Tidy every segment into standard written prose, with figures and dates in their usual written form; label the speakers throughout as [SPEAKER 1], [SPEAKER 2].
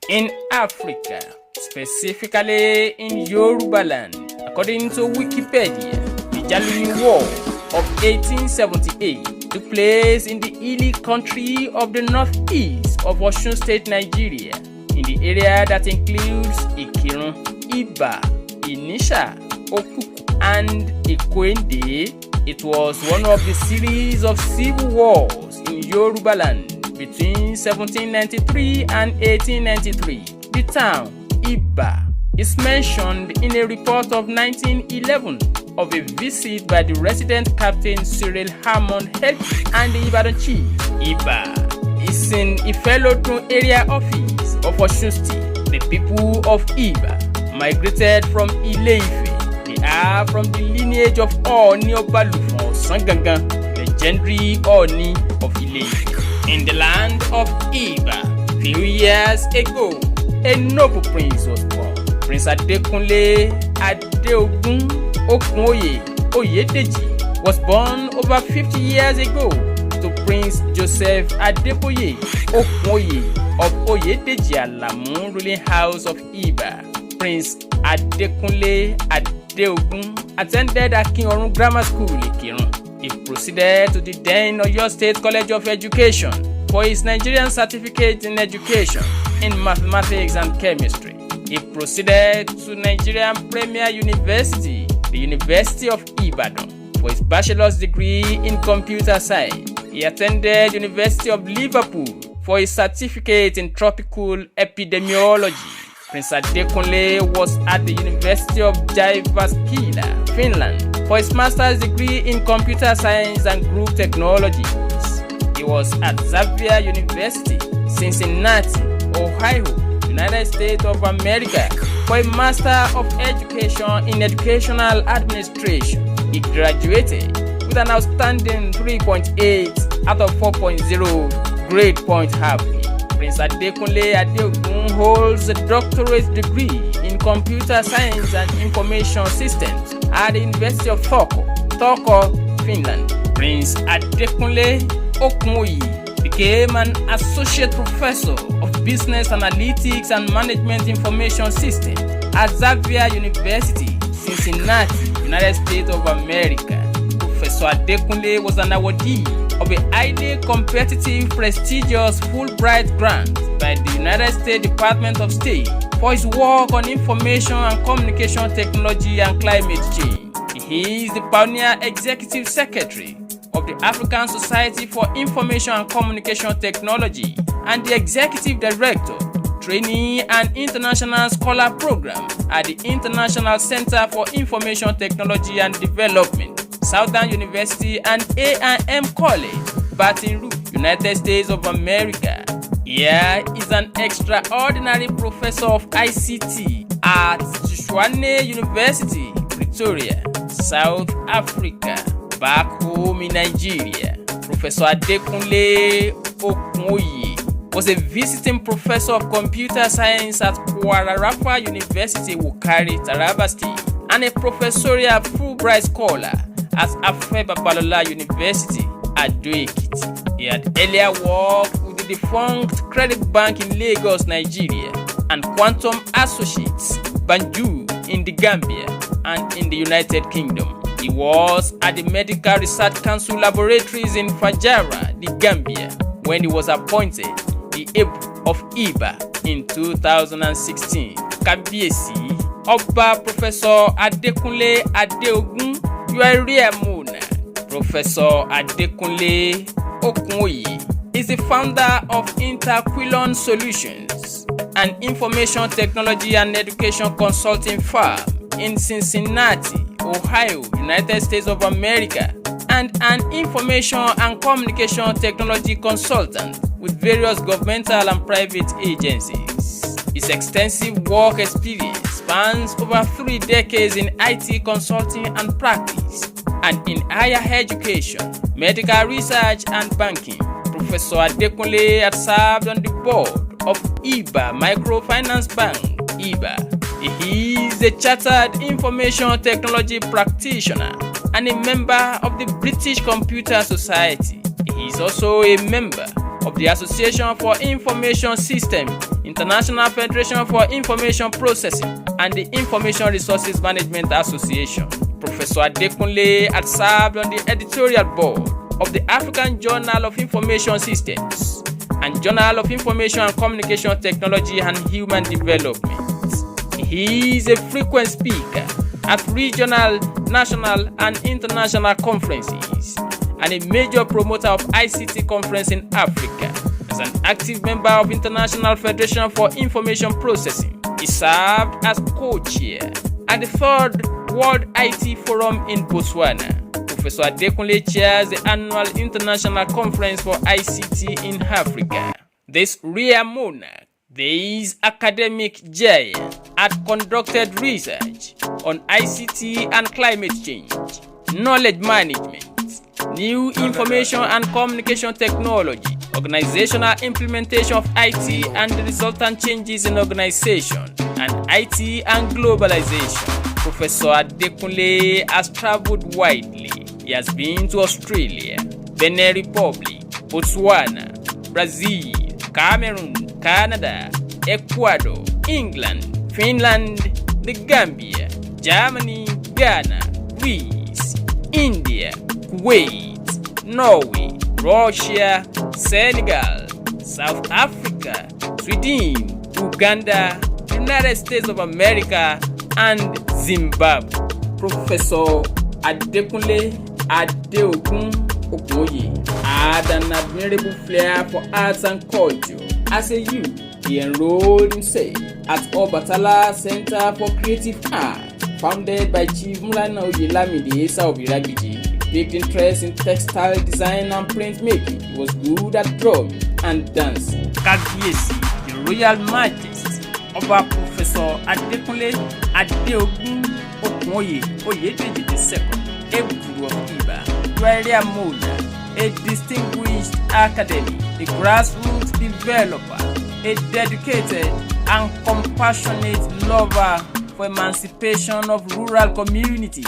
[SPEAKER 1] in Africa, specifically in Yorubaland. According to Wikipedia, the Jalumi War of 1878 took place in the hilly country of the northeast of Osun State, Nigeria, in the area that includes Ikirun, Iba, Inisha, Okuku, and Ikwende. It was one of the series of civil wars in Yorubaland between 1793 and 1893. The town, Iba, is mentioned in a report of 1911 of a visit by the resident Captain Cyril Hammond Head and the Ibadan chief. Iba is in Ifelodun area office of Osun State. The people of Iba migrated from Ile-Ife. They are from the lineage of Ooni Obalufon Osangangan, legendary Ooni of Ile-Ife. In the land of Iba, few years ago, a noble prince was born. Prince Adekunle Adeogun Okunoye Oyedeji was born over 50 years ago to Prince Joseph Adeboye Okunoye of Oyedeji Alamu ruling house of Iba. Prince Adekunle Adeogun attended Akin-Orun Grammar School, Ikirun. He proceeded to the then Oyo State College of Education for his Nigerian certificate in education in mathematics and chemistry. He proceeded to Nigerian Premier University, the University of Ibadan, for his bachelor's degree in computer science. He attended University of Liverpool for his certificate in tropical epidemiology. Prince Adekunle was at the University of Jyväskylä, Finland, for his master's degree in computer science and group technologies. He was at Xavier University, Cincinnati, Ohio, United States of America, for a Master of Education in Educational Administration. He graduated with an outstanding 3.8 out of 4.0 grade point average. Prince Adekunle Adeogun holds a doctorate degree in computer science and information systems at the University of Turku, Finland. Prince Adekunle Okunoye became an associate professor of business analytics and management information systems at Xavier University, Cincinnati, United States of America. Professor Adekunle was an awardee of a highly competitive, prestigious Fulbright grant by the United States Department of State for his work on information and communication technology and climate change. He is the pioneer executive secretary of the African Society for Information and Communication Technology and the executive director, trainee and international scholar program at the International Center for Information Technology and Development, Southern University and A&M College, Baton Rouge, United States of America. Here is an extraordinary professor of ICT at Tshwane University, Pretoria, South Africa. Back home in Nigeria, Professor Adekunle Okunoye was a visiting professor of computer science at Kwara University, Wukari, Taraba State, and a professorial Fulbright scholar at Afe Babalola University at Ado-Ekiti. He had earlier worked with the defunct Credit Bank in Lagos, Nigeria, and Quantum Associates, Banjul in the Gambia and in the United Kingdom. He was at the Medical Research Council Laboratories in Fajara, the Gambia, when he was appointed the Abu of Iba in 2016. Kabiyesi, Oba Professor Adekunle Adeogun, you are a rare monarch. Professor Adekunle Okunoye is the founder of Interquilon Solutions, an information technology and education consulting firm in Cincinnati, Ohio, United States of America, and an information and communication technology consultant with various governmental and private agencies. His extensive work experience spans over 3 decades in IT consulting and practice, and in higher education, medical research, and banking. Professor Adekunle has served on the board of Iba Microfinance Bank, Iba. He is a chartered information technology practitioner and a member of the British Computer Society. He is also a member of the Association for Information Systems International Federation for Information Processing, and the Information Resources Management Association. Professor Adekunle had served on the editorial board of the African Journal of Information Systems and Journal of Information and Communication Technology and Human Development. He is a frequent speaker at regional, national, and international conferences and a major promoter of ICT conference in Africa. As an active member of International Federation for Information Processing, he served as co-chair at the 3rd World IT Forum in Botswana. Professor Adekunle chairs the annual International Conference for ICT in Africa. This rare monarch, this academic giant, had conducted research on ICT and climate change, knowledge management, new information and communication technology, organizational implementation of IT and the resultant changes in organization, and IT and globalization. Professor Adekunle has traveled widely. He has been to Australia, Benin Republic, Botswana, Brazil, Cameroon, Canada, Ecuador, England, Finland, the Gambia, Germany, Ghana, Greece, India, Kuwait, Norway, Russia, Senegal, South Africa, Sweden, Uganda, United States of America, and Zimbabwe. Professor Adekunle Adeogun Okunye had an admirable flair for arts and culture. As a youth, he enrolled himself at Obatala Center for Creative Art, founded by Chief Mulana Oyelamide Esa Obiragbiji. He picked interest in textile design and printmaking. He was good at drumming and dancing. Kábíyèsí, the Royal Majesty, Ọba Professor Adekunle Adeogun Okunye Oyedeji II, Eburu of Iba, Area Moda, a distinguished academic, a grassroots developer, a dedicated and compassionate lover for emancipation of rural communities.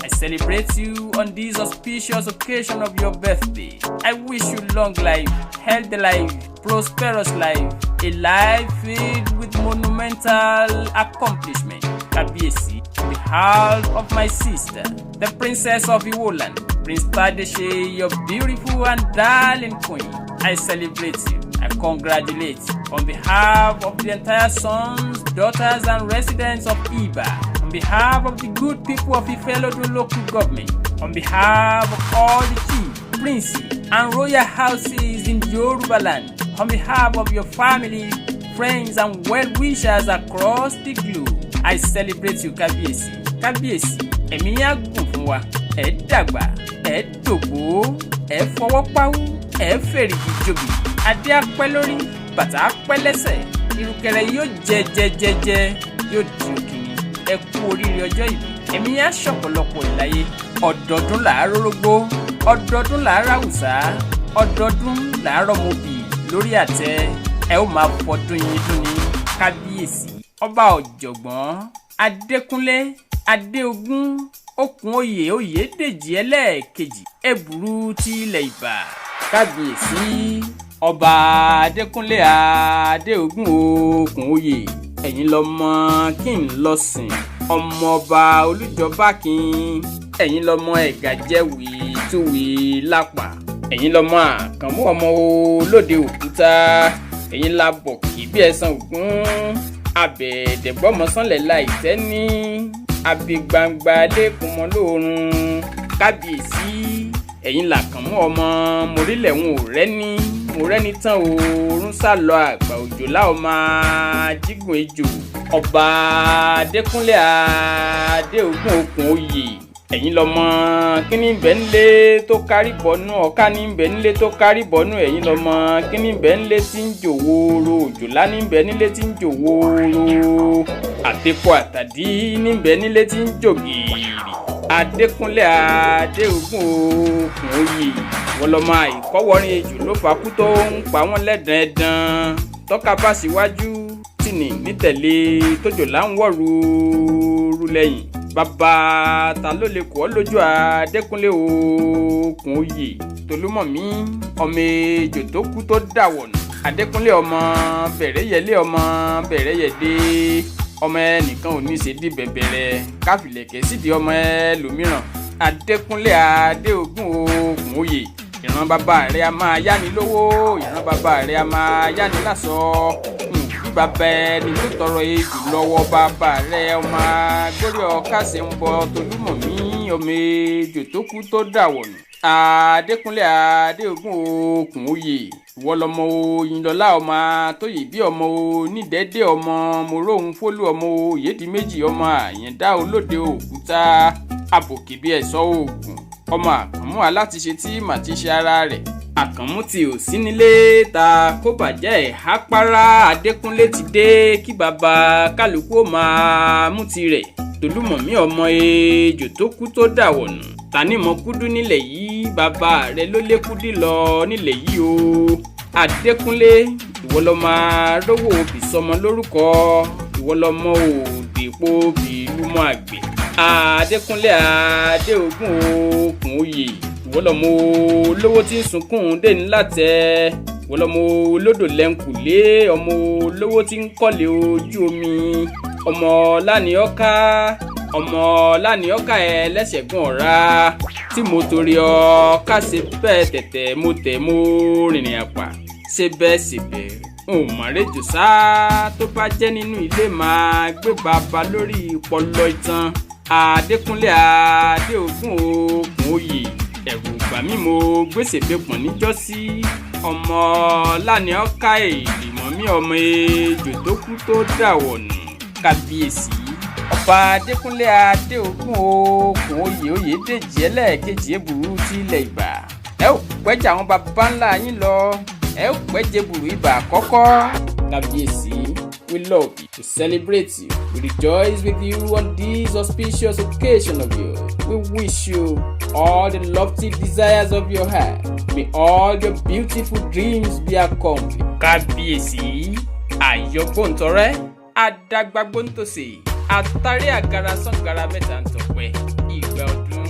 [SPEAKER 1] I celebrate you on this auspicious occasion of your birthday. I wish you long life, healthy life, prosperous life, a life filled with monumental accomplishment. Kábíyèsí, on behalf of my sister, the Princess of Iwoland, Prince Tadeshe, your beautiful and darling queen, I celebrate you. I congratulate you on behalf of the entire sons, daughters, and residents of Iba, on behalf of the good people of Ifelodun local government, on behalf of all the chiefs, princes, and royal houses in Yoruba land, on behalf of your family, friends, and well-wishers across the globe, I celebrate you, Kábíyèsí. Kábíyèsí, ẹ̀mí á gùn fún wa, ẹ dàgbà, ẹ dògbó, ẹ fọwọ́ páwú, ẹ fèrègì jòbì, adé á pẹ́ lórí, bàtà á pẹ́ lẹ́sẹ̀, ìrùkẹ̀rẹ̀ yóò jẹ, yóò di òkìní, ẹ kú oríire ọjọ́ ìbí, ẹ̀mí á ṣọ̀pọ̀lọpọ̀ ìláyé, ọdọọdún làá rórógbó, ọdọọdún làá ráwùsá, ọdọọdún làá rọ́mọbì lórí àtẹ, ẹ ó máa fọdún yín dún ní. Kábíyèsí, ọba ọ̀jọ̀gbọ́n Adékúnlé Adéogún Okunye Oyèdèjì ẹlẹ́ẹ̀kejì Ẹ̀bùrú ti ilẹ̀ Ìbà. Kábíyèsí ọba Adékúnlé Adéogún Okunye, ẹ̀yin lọmọ kí n lọ sìn, ọmọọba Olújọba kí n, ẹ̀yin lọmọ Ẹ̀gàjẹ́wì túwì lápà, ẹ̀yin lọmọ Àkànmú ọmọ Olóde Òkúta, ẹ̀yin labọ̀ kì bí ẹ̀sán Ògún, abẹ̀ẹ̀dẹ̀gbọ́mọsánlẹ̀ láìtẹ́ ní, abigbangba lẹ́kùn mọ́ lóorun. Kábíyèsí ẹ̀yin làkànmú ọmọ morílẹ̀ wọn ò rẹ́ni, mo rẹ́ni tán oorun sálọ àgbà òjò láò máa jígùn ejò. Ọba Adékúnlé Adéogún Okunye, ẹ̀yin lọmọ kíní bẹ́ ńlé tó kárí bọ́nú, ọ̀ká ní bẹ́ ńlé tó kárí bọ́nú, ẹ̀yin lọmọ kíní bẹ́ ńlé tí ń jò wóró, òjòlá ní bẹ́ nílé tí ń jò wóró, àtẹ̀kọ́ àtàdí ní bẹ́ nílé tí ń jò gìrì. Adékúnlé Adéogún Okunye, wọ́n lọ́mọ àìkọ́wọ́rin ejò ló fakú tó ń pa wọ́n lẹ́dàn ẹ̀dàn, tọ́ka bá síwájú tìní nítẹ̀lé tójòlá ń wọ̀ rúurú lẹ́yìn. Bàbá ta ló lè kọ́ lójú Adékúnlé Okunye, Tolúmọ̀mí ọmọ ejò tó kú tó dàwọ̀nù. Adékúnlé ọmọ Bẹ̀rẹ̀yẹlé ọmọ Bẹ̀rẹ̀yẹdé ọmọ ẹnìkan ò ní ṣe dí bẹ̀bẹ̀rẹ̀ káfílẹ̀kẹ̀ sídìí ọmọ ẹlòmíràn. Adékúnlé Adéògún Ògúnwòye ìran bàbá rẹ̀ a máa yáni lówó, ìran bàbá rẹ̀ a máa yáni láṣọ. Bí bàbá ẹni tó tọrọ ejò lọ́wọ́ bàbá rẹ̀ ọmọ agbórí ọ̀kasẹ̀ ń bọ Tolúmọ̀mí ọmọ ejò tó kú tó dàwọ̀nù. Adékúnlé Adéògún Ògúnwòye ìwọ lọmọ Oyinlọlá ọmọ Tóyè bí ọmọ Onídẹ̀ẹ́dẹ́ ọmọ Mòróhun Fólú ọmọ Oyèdíméjì ọmọ Àyẹ̀ndá Olóde Òkúta Àbòkè bí ẹ̀ṣọ́ Ògùn ọmọ Àkànmú alátiṣe tí màtíṣe ara rẹ̀. Àkànmú tí ò sí nílé ta kó bàjẹ́ ìhápárá. Adékúnlé ti dé kí bàbá kálukú ó máa mú tirẹ̀. Tolúmọ̀mí ọmọ ejò tó kú tó dàwọ̀nù. Tani mọ kúdú nílẹ̀ yìí, bàbá rẹ̀ ló lé kúdí lọ nílẹ̀ yìí o. Adékúnlé ìwọ lọmọ rówó òbí sọmọ lórúkọ, ìwọ lọmọ òdìpọ̀ òbí lúmọ àgbẹ̀. Adékúnlé Adéògún Ògúnwòye ìwọ lọmọ olówó tí ń sunkún dé ní látẹ̀, ìwọ lọmọ olódò lẹ́ńkùlé ọmọ olówó tí ń kọ́lé ojú omi, ọmọ Láníọ́ká ọmọ Láníọ́ká ẹlẹ́sẹ̀gún ọ̀rá tí mo torí ọ̀ká ṣe bẹ́ẹ̀ tẹ̀tẹ̀ mo tẹ̀ mo rìnrìn àpà ṣe bẹ́ẹ̀ sì bẹ́ẹ̀ n ò mọ̀ rédíò sá tó bá jẹ́ nínú ilé máa gbé bàbá lórí ìpọlọ ìtàn. Adékúnlé Adéògún Ògúnwòye ẹ̀rù bà mí mo gbèsè pépọ̀n níjọ́sí ọmọ Láníọ́ká Èlìmọ́mí ọmọ ejò tó kú tó dàwọ̀nù. Kábíyèsí ọba Adékúnlé Adéògún Ògúnwòye Oyèdèjì ẹlẹ́ẹ̀kejì èbùrú ti ilẹ̀ Ìbà. Ẹ ò pẹ́jà àwọn baba ńlá yín lọ, ẹ ò pẹ́jẹ bùrú Ìbà àkọ́kọ́. Kábíyèsí, we love you, we celebrate you, we rejoice with you on this auspicious occasion of yours. We wish you all the lofty desires of your heart. May all your beautiful dreams be accomplished. Kábíyèsí, àyọ̀gbóǹtọ̀rẹ́, àdàgbàgbóǹtòsè, àtàrí àgàrà sàngàrà mẹ́ta ń tọpẹ́ ìgbà ọdún.